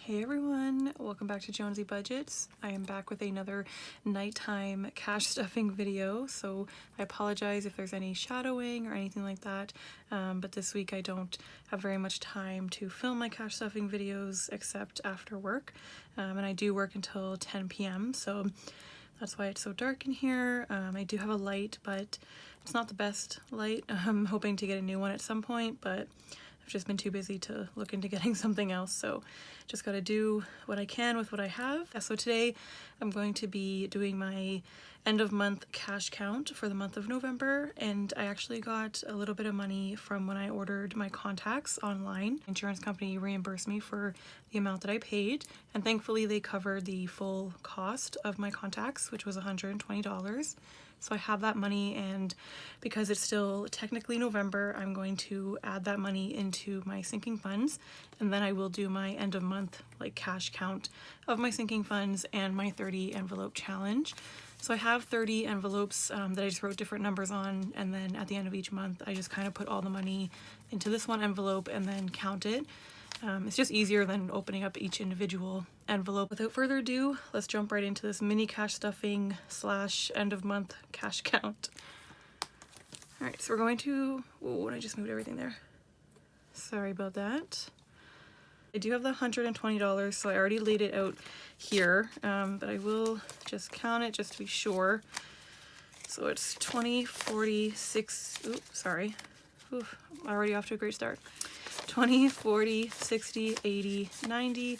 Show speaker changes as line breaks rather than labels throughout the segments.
Hey everyone, welcome back to Jonesy Budgets. I am back with another nighttime cash stuffing video, so I apologize if there's any shadowing or anything like that, but this week I don't have very much time to film my cash stuffing videos except after work, and I do work until 10 p.m. so that's why it's so dark in here. I do have a light, but it's not the best light. I'm hoping to get a new one at some point, but I've just been too busy to look into getting something else, so just gotta do what I can with what I have. So today I'm going to be doing my end of month cash count for the month of November, and I actually got a little bit of money from when I ordered my contacts online. Insurance company reimbursed me for the amount that I paid, and thankfully they covered the full cost of my contacts, which was $120. So I have that money, and because it's still technically November, I'm going to add that money into my sinking funds, and then I will do my end of month like cash count of my sinking funds and my 30 envelope challenge. So I have 30 envelopes that I just wrote different numbers on, and then at the end of each month I just kind of put all the money into this one envelope and then count it. It's just easier than opening up each individual envelope. Without further ado, let's jump right into this mini cash stuffing / end of month cash count. Alright, so we're going to... Whoa, I just moved everything there. Sorry about that. I do have the $120, so I already laid it out here, but I will just count it just to be sure. So it's 20, 40, 6... Oops, sorry. Oof, already off to a great start. 20, 40, 60, 80, 90,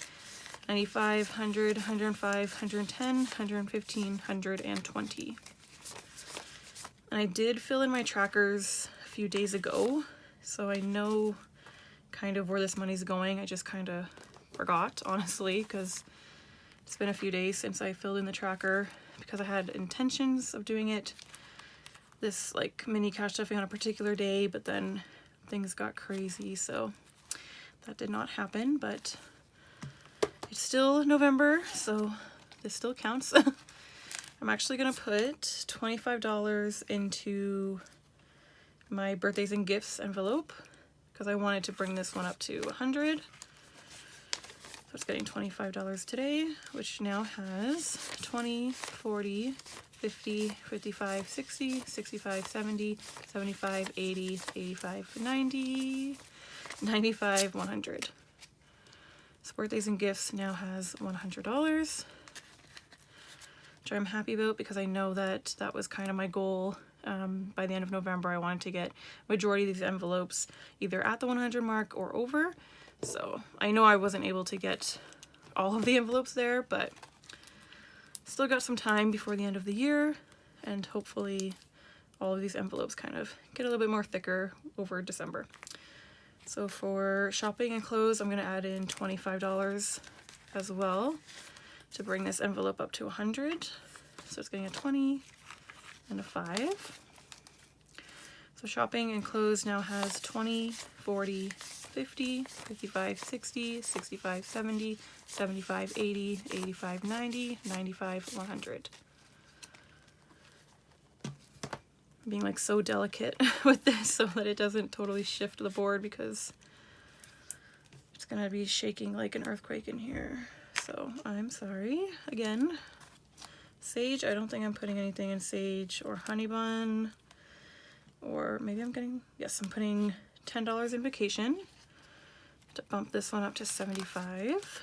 95, 100, 105, 110, 115, 120. And I did fill in my trackers a few days ago, so I know kind of where this money's going. I just kind of forgot, honestly, because it's been a few days since I filled in the tracker, because I had intentions of doing it this like mini cash stuffing on a particular day, but then things got crazy, so that did not happen. But it's still November, so this still counts. I'm actually gonna put $25 into my birthdays and gifts envelope because I wanted to bring this one up to 100. So it's getting $25 today, which now has 20, 40, 50, 55, 60, 65, 70, 75, 80, 85, 90, 95, 100. So birthdays and gifts now has $100, which I'm happy about because I know that that was kind of my goal. By the end of November, I wanted to get majority of these envelopes either at the 100 mark or over. So I know I wasn't able to get all of the envelopes there, but still got some time before the end of the year, and hopefully all of these envelopes kind of get a little bit more thicker over December. So for shopping and clothes, I'm going to add in $25 as well to bring this envelope up to 100. So it's getting a 20 and a 5. So shopping and clothes now has 20, 40, 50, 55, 60, 65, 70, 75, 80, 85, 90, 95, 100. I'm being like so delicate with this so that it doesn't totally shift the board because it's gonna be shaking like an earthquake in here. So I'm sorry again. Sage, I don't think I'm putting anything in sage or honey bun, or maybe I'm getting, yes, I'm putting $10 in vacation to bump this one up to 75.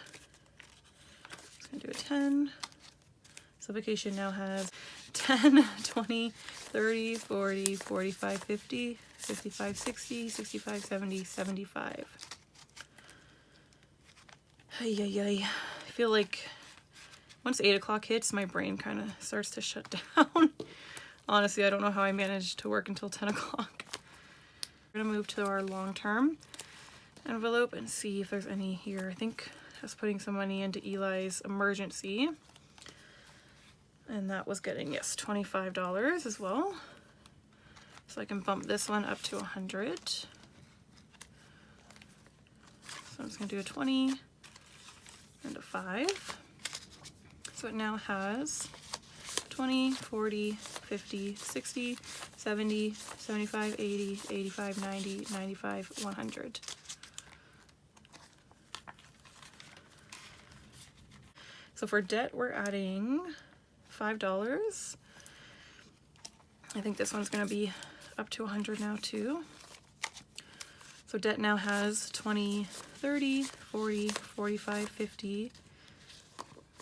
Just gonna do a 10. So vacation now has 10, 20, 30, 40, 45, 50, 55, 60, 65, 70, 75. Ay, ay, ay. I feel like once 8 o'clock hits, my brain kind of starts to shut down. Honestly, I don't know how I managed to work until 10 o'clock. We're gonna move to our long-term envelope and see if there's any here. I think I was putting some money into Eli's emergency, and that was getting, yes, $25 as well. So I can bump this one up to 100. So I'm just gonna do a 20 and a 5. So it now has 20, 40, 50, 60, 70, 75, 80, 85, 90, 95, 100. So for debt, we're adding $5. I think this one's gonna be up to 100 now too. So debt now has 20, 30, 40, 45, 50,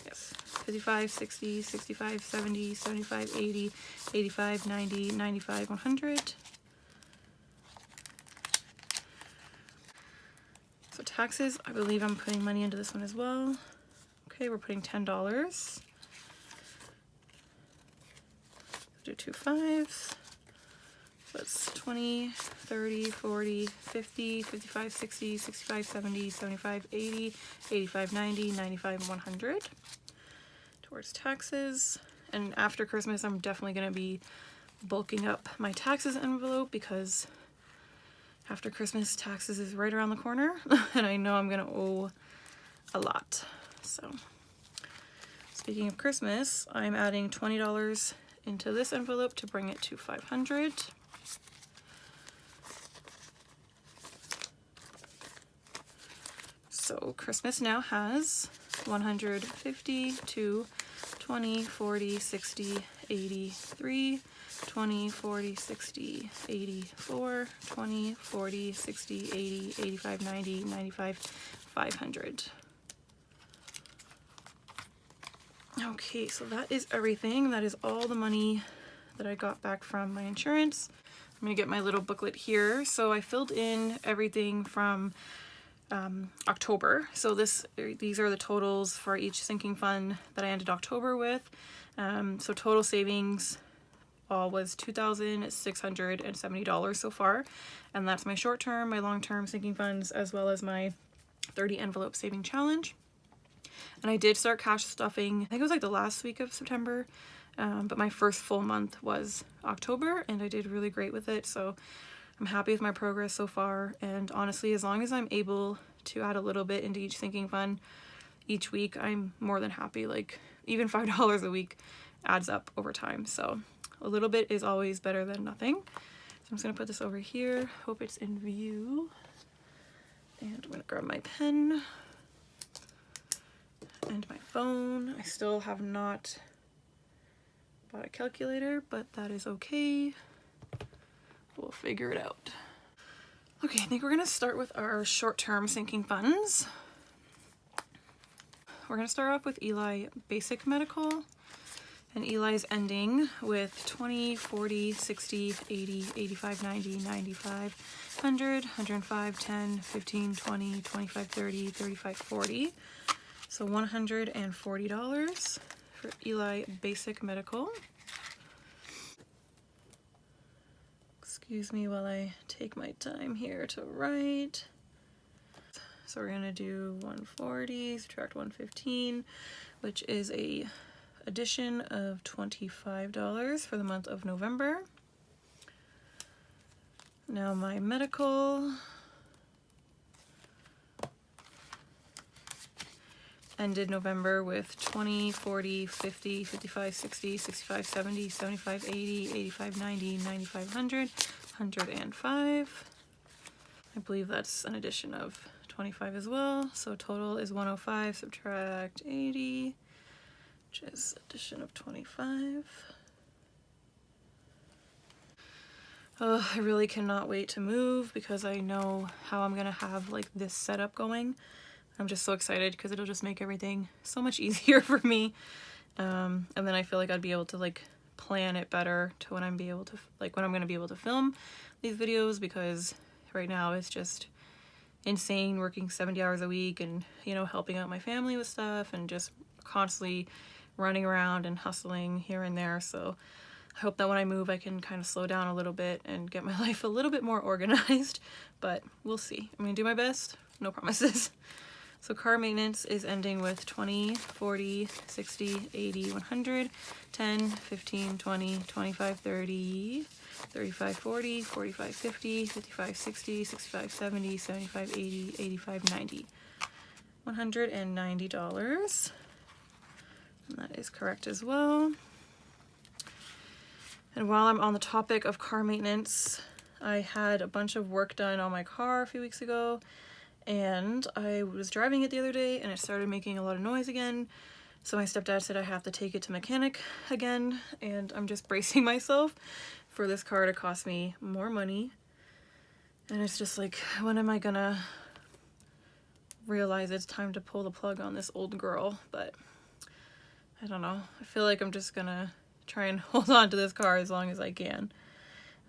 yes, 55, 60, 65, 70, 75, 80, 85, 90, 95, 100. So taxes, I believe I'm putting money into this one as well. Okay, we're putting $10. Do 2 5s. So that's 20, 30, 40, 50, 55, 60, 65, 70, 75, 80, 85, 90, 95, 100 towards taxes. And after Christmas, I'm definitely going to be bulking up my taxes envelope because after Christmas, taxes is right around the corner and I know I'm going to owe a lot. So speaking of Christmas, I'm adding $20 into this envelope to bring it to 500. So Christmas now has 150 to 20, 40, 60, 83, 20, 40, 60, 84, 20, 40, 60, 80, 85, 90, 95, 500. Okay, so that is everything. That is all the money that I got back from my insurance. I'm gonna get my little booklet here. So I filled in everything from October. So these are the totals for each sinking fund that I ended October with. So total savings was $2,670 so far. And that's my short-term, my long-term sinking funds, as well as my 30 envelope saving challenge. And I did start cash stuffing, I think it was like the last week of September, but my first full month was October and I did really great with it. So I'm happy with my progress so far. And honestly, as long as I'm able to add a little bit into each sinking fund each week, I'm more than happy. Like even $5 a week adds up over time. So a little bit is always better than nothing. So I'm just gonna put this over here. Hope it's in view. And I'm gonna grab my pen and my phone. I still have not bought a calculator, but that is okay. We'll figure it out. Okay, I think we're gonna start with our short-term sinking funds. We're gonna start off with Eli Basic Medical, and Eli's ending with 20, 40, 60, 80, 85, 90, 95, 100, 105, 10, 15, 20, 25, 30, 35, 40. So $140 for Eli Basic Medical. Excuse me while I take my time here to write. So we're gonna do 140, subtract 115, which is a addition of $25 for the month of November. Now my medical ended November with 20, 40, 50, 55, 60, 65, 70, 75, 80, 85, 90, 95, 100, 105. I believe that's an addition of 25 as well. So total is 105, subtract 80, which is addition of 25. Oh, I really cannot wait to move because I know how I'm gonna have like this setup going. I'm just so excited because it'll just make everything so much easier for me. And then I feel like I'd be able to like plan it better to when I'm when I'm gonna be able to film these videos, because right now it's just insane working 70 hours a week and, you know, helping out my family with stuff and just constantly running around and hustling here and there. So I hope that when I move I can kind of slow down a little bit and get my life a little bit more organized, but we'll see. I'm gonna do my best, no promises. So car maintenance is ending with 20, 40, 60, 80, 100, 10, 15, 20, 25, 30, 35, 40, 45, 50, 55, 60, 65, 70, 75, 80, 85, 90. $190. And that is correct as well. And while I'm on the topic of car maintenance, I had a bunch of work done on my car a few weeks ago, and I was driving it the other day and it started making a lot of noise again. So my stepdad said I have to take it to mechanic again, and I'm just bracing myself for this car to cost me more money. And it's just like, when am I gonna realize it's time to pull the plug on this old girl? But I don't know. I feel like I'm just gonna try and hold on to this car as long as I can,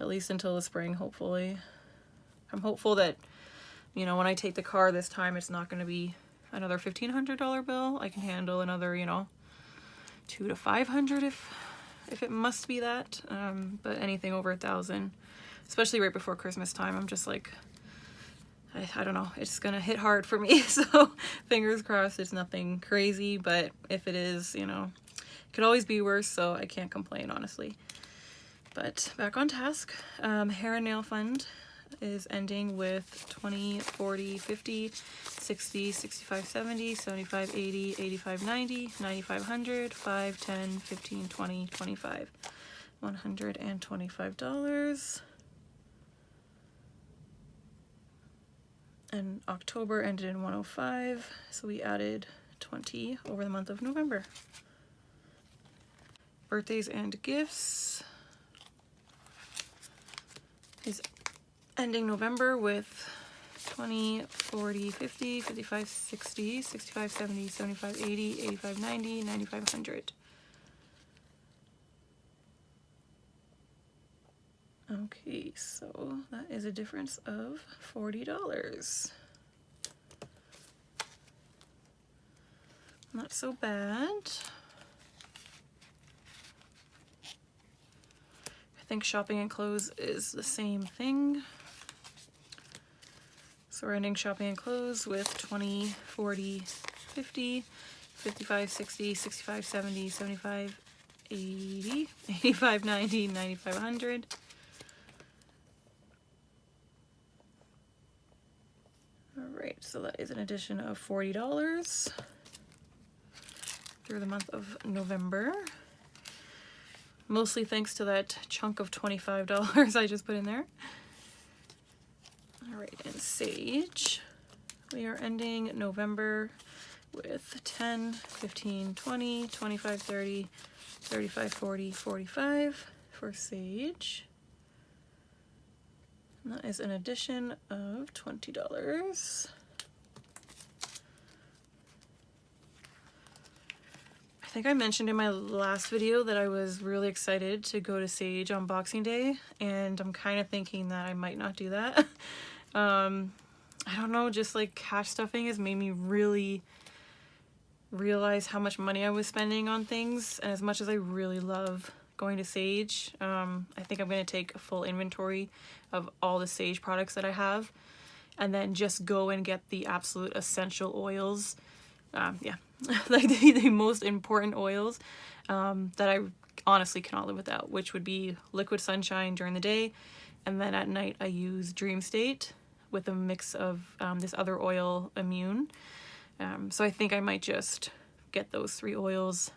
at least until the spring, hopefully. I'm hopeful that, you know, when I take the car this time, it's not gonna be another $1,500 bill. I can handle another, you know, $200 to $500 if it must be that. But anything over $1,000, especially right before Christmas time, I'm just like, I don't know, it's gonna hit hard for me. So fingers crossed it's nothing crazy, but if it is, you know, it could always be worse, so I can't complain, honestly. But back on task. Hair and nail fund is ending with 20, 40, 50, 60, 65, 70, 75, 80, 85, 90, 95, 100, 5, 10, 15, 20, 25, $125. And October ended in 105, so we added 20 over the month of November. Birthdays and gifts is ending November with 20, 40, 50, 55, 60, 65, 70, 75, 80, 85, 90, 95, 100. Okay, so that is a difference of $40. Not so bad. I think shopping and clothes is the same thing. So we're ending shopping and clothes with 20, 40, 50, 55, 60, 65, 70, 75, 80, 85, 90, 95, 100. Alright, so that is an addition of $40 through the month of November. Mostly thanks to that chunk of $25 I just put in there. Alright, and Sage, we are ending November with 10, 15, 20, 25, 30, 35, 40, 45 for Sage. And that is an addition of $20. I think I mentioned in my last video that I was really excited to go to Sage on Boxing Day, and I'm kind of thinking that I might not do that. I don't know, just like cash stuffing has made me really realize how much money I was spending on things, and as much as I really love going to Sage, I think I'm going to take a full inventory of all the Sage products that I have, and then just go and get the absolute essential oils. Yeah, like the most important oils that I honestly cannot live without, which would be Liquid Sunshine during the day, and then at night I use Dream State with a mix of this other oil, Immune. So I think I might just get those 3 oils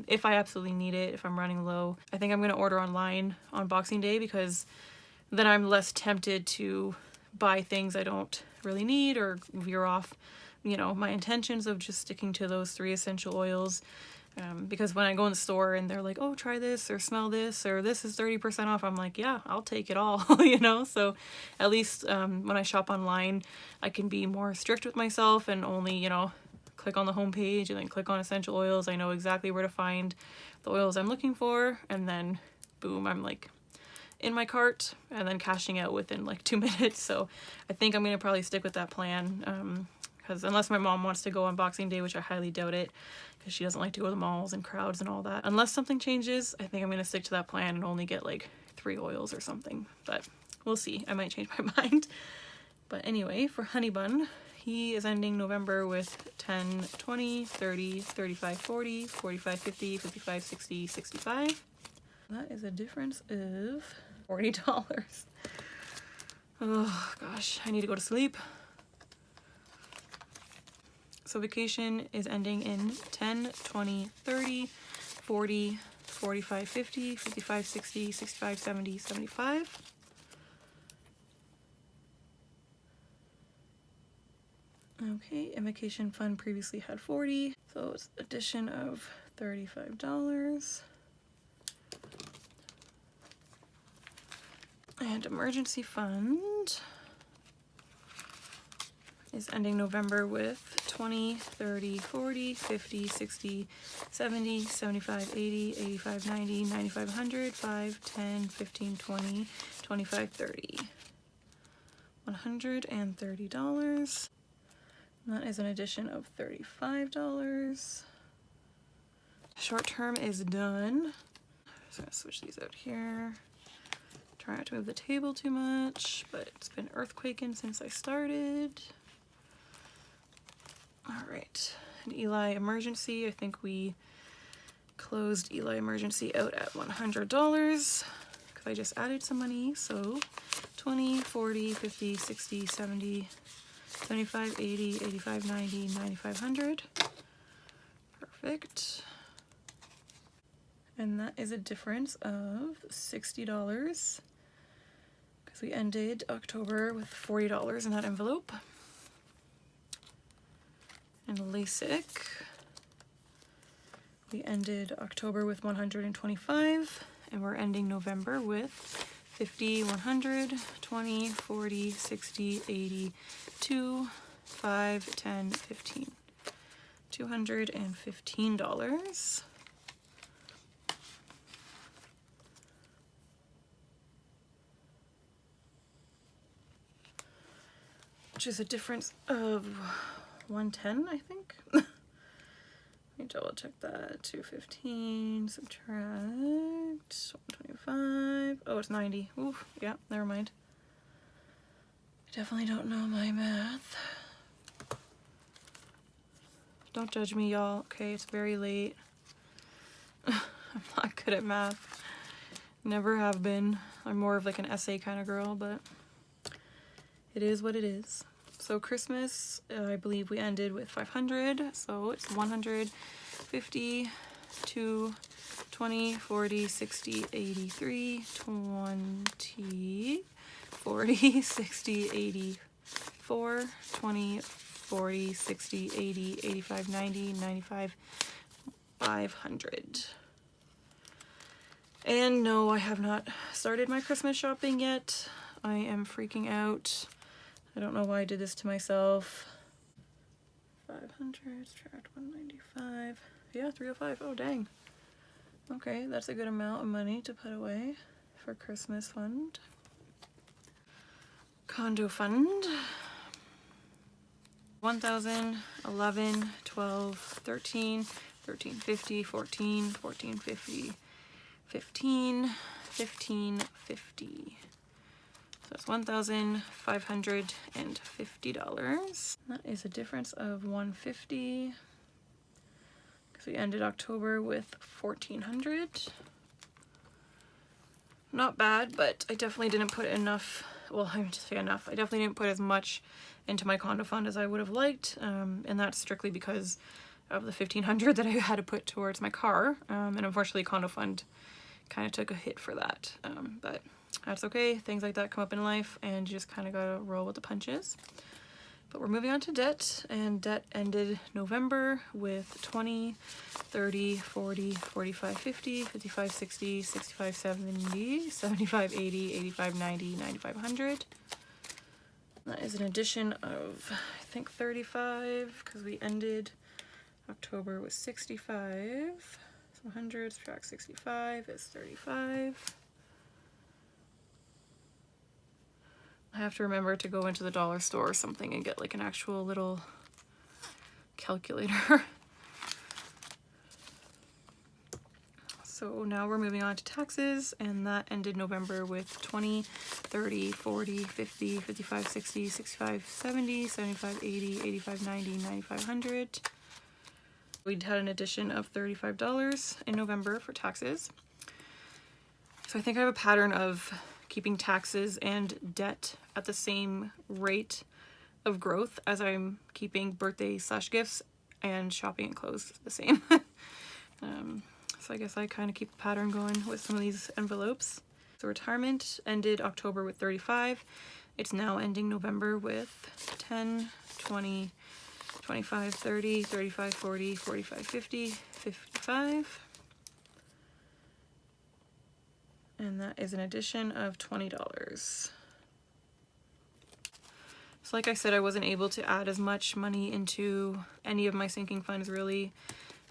if I absolutely need it, if I'm running low. I think I'm going to order online on Boxing Day, because then I'm less tempted to buy things I don't really need or veer off, you know, my intentions of just sticking to those 3 essential oils. Because when I go in the store and they're like, oh, try this or smell this or this is 30% off, I'm like, yeah, I'll take it all, you know? So at least when I shop online, I can be more strict with myself and only, you know, click on the home page and then click on essential oils. I know exactly where to find the oils I'm looking for, and then boom, I'm like in my cart and then cashing out within like 2 minutes. So I think I'm going to probably stick with that plan, because unless my mom wants to go on Boxing Day, which I highly doubt it, because she doesn't like to go to the malls and crowds and all that. Unless something changes, I think I'm going to stick to that plan and only get like 3 oils or something. But we'll see. I might change my mind. But anyway, for Honey Bun, he is ending November with 10, 20, 30, 35, 40, 45, 50, 55, 60, 65. That is a difference of $40. Oh gosh, I need to go to sleep. So vacation is ending in 10, 20, 30, 40, 45, 50, 55, 60, 65, 70, 75. Okay, invocation fund previously had 40, so it's addition of $35. And emergency fund is ending November with 20, 30, 40, 50, 60, 70, 75, 80, 85, 90, 95, 100, 5, 10, 15, 20, 25, 30. $130. And that is an addition of $35. Short term is done. So I'm gonna switch these out here. Try not to move the table too much, but it's been earthquaking since I started. All right, and Eli emergency, I think we closed Eli emergency out at $100 because I just added some money. So 20, 40, 50, 60, 70, 75, 80, 85, 90, 95, 100. Perfect. And that is a difference of $60 because we ended October with $40 in that envelope. And LASIK, we ended October with 125, and we're ending November with 50, 100, 20, 40, 60, 80, 2, 5, 10, 15. $215. Which is a difference of 110, I think. Let me double check that. 215, subtract 125. Oh, it's 90. Oof, yeah, never mind. I definitely don't know my math. Don't judge me, y'all. Okay, it's very late. I'm not good at math. Never have been. I'm more of like an essay kind of girl, but it is what it is. So Christmas, I believe we ended with 500, so it's 150, 2, 20, 40, 60, 83, 20, 40, 60, 84, 20, 40, 60, 80, 85, 90, 95, 500. And no, I have not started my Christmas shopping yet. I am freaking out. I don't know why I did this to myself. 500, subtract 195. Yeah, 305. Oh, dang. Okay, that's a good amount of money to put away for Christmas fund. Condo fund. 1,000, 11, 12, 13, 1350, 14, 1450, 15, 1550. So that's $1,550. That is a difference of $150 because we ended October with 1,400. Not bad, but I definitely didn't put enough. Well, I would say enough. I definitely didn't put as much into my condo fund as I would have liked, and that's strictly because of the $1,500 that I had to put towards my car, and unfortunately condo fund kind of took a hit for that, but that's okay. Things like that come up in life and you just kind of gotta roll with the punches. But we're moving on to debt, and debt ended November with 20, 30, 40, 45, 50, 55, 60, 65, 70, 75, 80, 85, 90, 95, 100. That is an addition of, I think, 35 because we ended October with 65. So 100 subtract 65 is 35. I have to remember to go into the dollar store or something and get like an actual little calculator. So now we're moving on to taxes, and that ended November with 20, 30, 40, 50, 55, 60, 65, 70, 75, 80, 85, 90, 95, 100. We had an addition of $35 in November for taxes. So I think I have a pattern of keeping taxes and debt at the same rate of growth as I'm keeping birthday/gifts and shopping and clothes the same. So I guess I kind of keep a pattern going with some of these envelopes. So retirement ended October with 35, It's now ending November with 10, 20, 25, 30, 35, 40, 45, 50, 55. And that is an addition of $20. So like I said, I wasn't able to add as much money into any of my sinking funds really.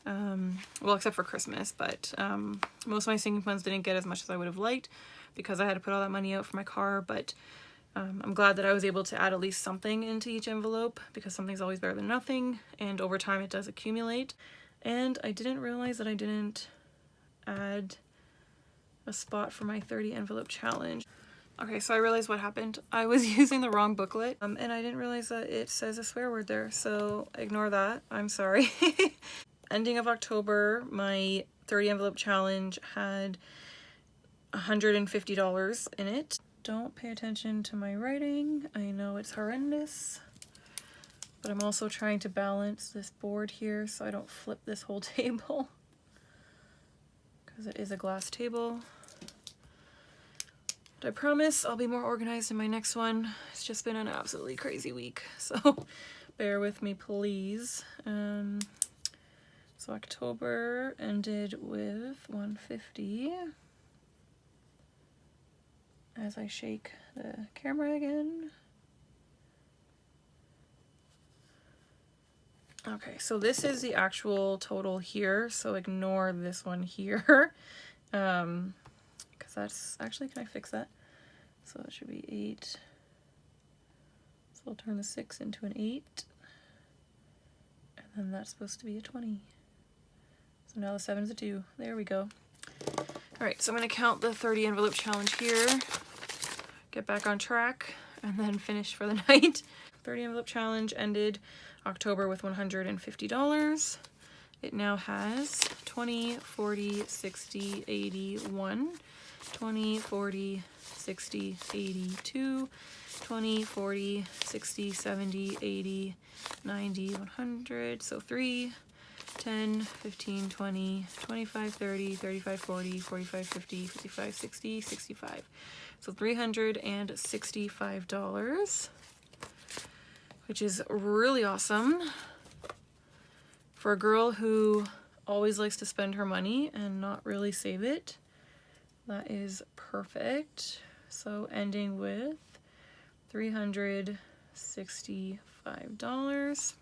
Well, except for Christmas, but most of my sinking funds didn't get as much as I would have liked because I had to put all that money out for my car, but I'm glad that I was able to add at least something into each envelope because something's always better than nothing, and over time it does accumulate. And I didn't realize that I didn't add a spot for my 30 envelope challenge. Okay, so I realized what happened. I was using the wrong booklet and I didn't realize that it says a swear word there, so ignore that. I'm sorry. Ending of October, my 30 envelope challenge had $150 in it. Don't pay attention to my writing. I know it's horrendous, but I'm also trying to balance this board here so I don't flip this whole table because it is a glass table. But I promise I'll be more organized in my next one. It's just been an absolutely crazy week, so bear with me, please. So October ended with 150. As I shake the camera again. Okay, so this is the actual total here, so ignore this one here. Because that's actually, can I fix that? So it should be 8. So I'll turn the 6 into an 8. And then that's supposed to be a 20. So now the 7 is a 2. There we go. Alright, so I'm going to count the 30 envelope challenge here, get back on track, and then finish for the night. 30 envelope challenge ended October with $150. It now has 20, 40, 60, 81, 20, 40, 60, 82, 20, 40, 60, 70, 80, 90, 100, so 3, 10, 15, 20, 25, 30, 35, 40, 45, 50, 55, 60, 65. So $365, which is really awesome for a girl who always likes to spend her money and not really save it. That is perfect. So ending with $365.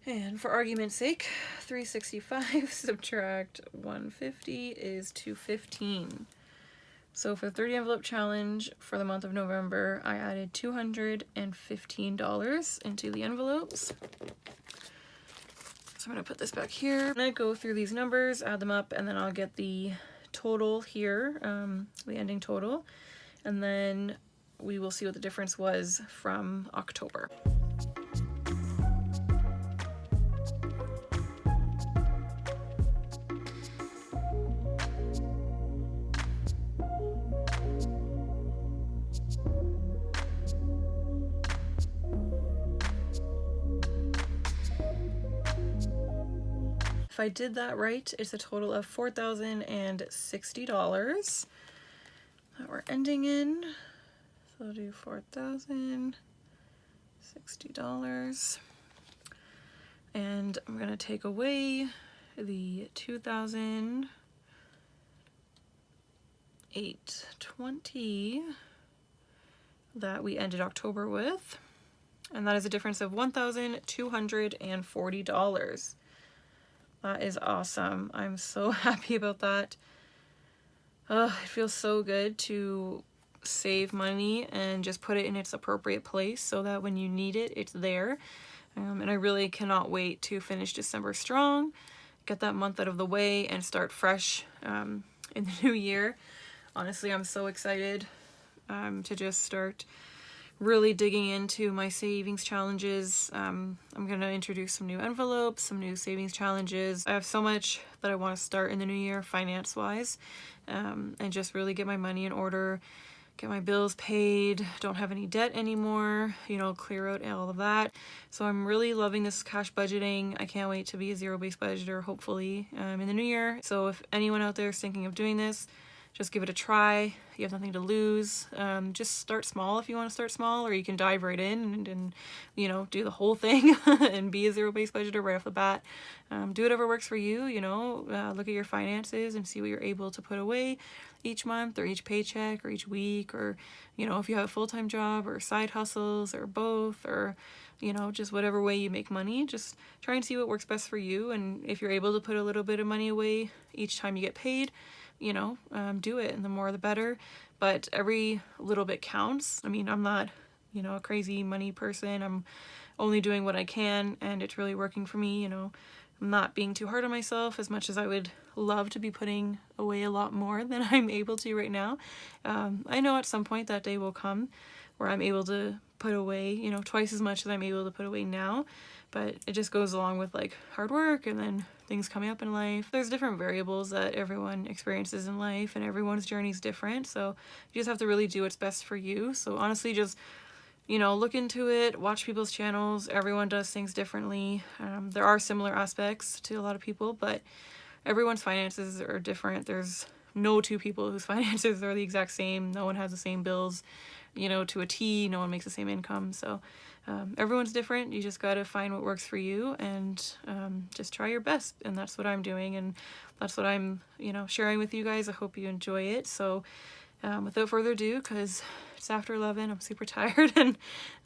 And for argument's sake, 365 subtract 150 is 215. So for the 30 envelope challenge for the month of November, I added $215 into the envelopes. So I'm gonna put this back here. I'm gonna go through these numbers, add them up, and then I'll get the total here, the ending total, and then we will see what the difference was from October. If I did that right, it's a total of $4,060 that we're ending in. So I'll do $4,060. And I'm gonna take away the $2,820 that we ended October with. And that is a difference of $1,240. That is awesome. I'm so happy about that. It feels so good to save money and just put it in its appropriate place so that when you need it, it's there. And I really cannot wait to finish December strong, get that month out of the way, and start fresh in the new year. Honestly, I'm so excited to just start really digging into my savings challenges. I'm gonna introduce some new envelopes, some new savings challenges. I have so much that I want to start in the new year finance-wise, and just really get my money in order, get my bills paid, don't have any debt anymore, you know, clear out all of that. So I'm really loving this cash budgeting. I can't wait to be a zero-based budgeter, hopefully, in the new year. So if anyone out there is thinking of doing this, just give it a try. You have nothing to lose. Just start small if you want to start small, or you can dive right in and you know, do the whole thing and be a zero-based budgeter right off the bat. Do whatever works for you, you know, look at your finances and see what you're able to put away each month or each paycheck or each week, or, you know, if you have a full-time job or side hustles or both, or, you know, just whatever way you make money, just try and see what works best for you. And if you're able to put a little bit of money away each time you get paid, you know, do it, and the more the better. But every little bit counts. I mean, I'm not, you know, a crazy money person. I'm only doing what I can, and it's really working for me. You know, I'm not being too hard on myself as much as I would love to be putting away a lot more than I'm able to right now. I know at some point that day will come where I'm able to put away, you know, twice as much as I'm able to put away now, but it just goes along with like hard work and then things coming up in life. There's different variables that everyone experiences in life, and everyone's journey is different, so you just have to really do what's best for you. So honestly, just, you know, look into it, watch people's channels. Everyone does things differently. There are similar aspects to a lot of people, but everyone's finances are different. There's no two people whose finances are the exact same. No one has the same bills, you know, to a T. No one makes the same income. So everyone's different. You just got to find what works for you, and just try your best. And that's what I'm doing, and that's what I'm, you know, sharing with you guys. I hope you enjoy it. So without further ado, because it's after 11, I'm super tired and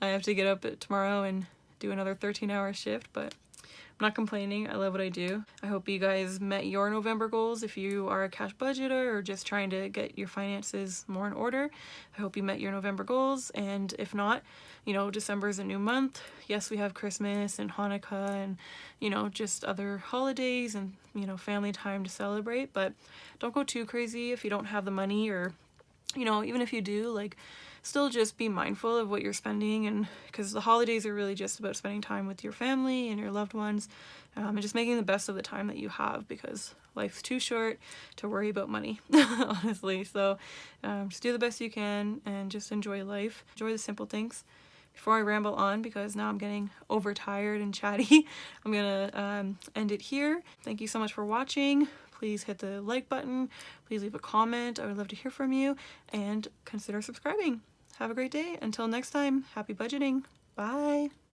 I have to get up tomorrow and do another 13-hour shift, but I'm not complaining. I love what I do. I hope you guys met your November goals if you are a cash budgeter or just trying to get your finances more in order. I hope you met your November goals, and if not, you know, December is a new month. Yes, we have Christmas and Hanukkah and, you know, just other holidays and, you know, family time to celebrate, but don't go too crazy if you don't have the money, or, you know, even if you do, like, still just be mindful of what you're spending, and because the holidays are really just about spending time with your family and your loved ones, and just making the best of the time that you have, because life's too short to worry about money, honestly. So just do the best you can and just enjoy life. Enjoy the simple things. Before I ramble on, because now I'm getting overtired and chatty, I'm gonna end it here. Thank you so much for watching. Please hit the like button. Please leave a comment. I would love to hear from you, and consider subscribing. Have a great day. Until next time, happy budgeting. Bye.